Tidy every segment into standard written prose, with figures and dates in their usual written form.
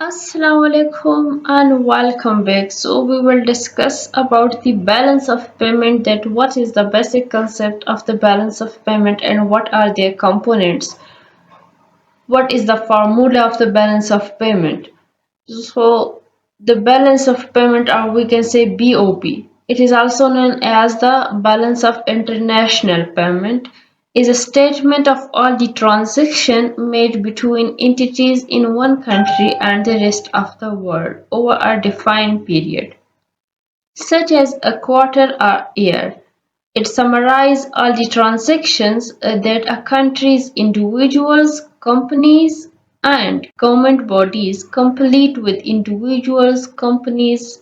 Assalamu alaikum and welcome back. So we will discuss about the balance of payment, that what is the basic concept of the balance of payment and what are their components. What is the formula of the balance of payment? So the balance of payment, or we can say BOP, it is also known as the balance of international payment, is a statement of all the transaction made between entities in one country and the rest of the world over a defined period, such as a quarter or year. It summarizes all the transactions that a country's individuals, companies, and government bodies complete with individuals, companies,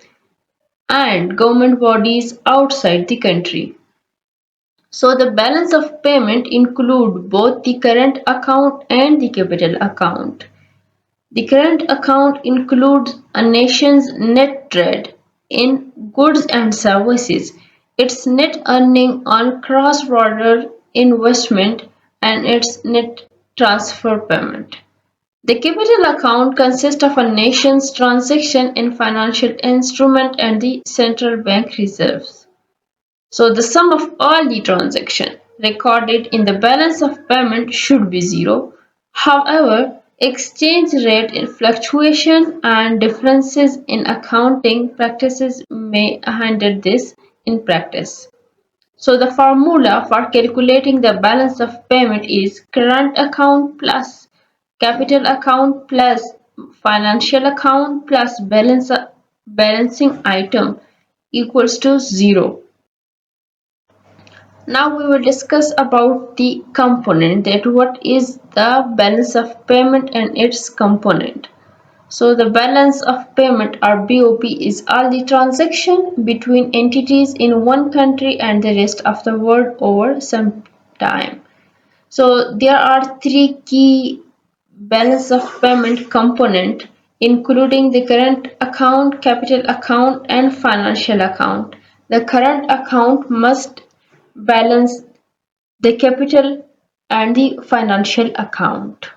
and government bodies outside the country. So the balance of payment include both the current account and the capital account. The current account includes a nation's net trade in goods and services, its net earning on cross-border investment, and its net transfer payment. The capital account consists of a nation's transaction in financial instrument and the central bank reserves. So the sum of all the transactions recorded in the balance of payment should be zero. However, exchange rate fluctuation and differences in accounting practices may hinder this in practice. So the formula for calculating the balance of payment is current account plus capital account plus financial account plus balancing item equals to zero. Now we will discuss about the component, that what is the balance of payment and its component. So the balance of payment, or BOP, is all the transaction between entities in one country and the rest of the world over some time. So there are three key balance of payment component, including the current account, capital account, and financial account. The current account must balance the capital and the financial account.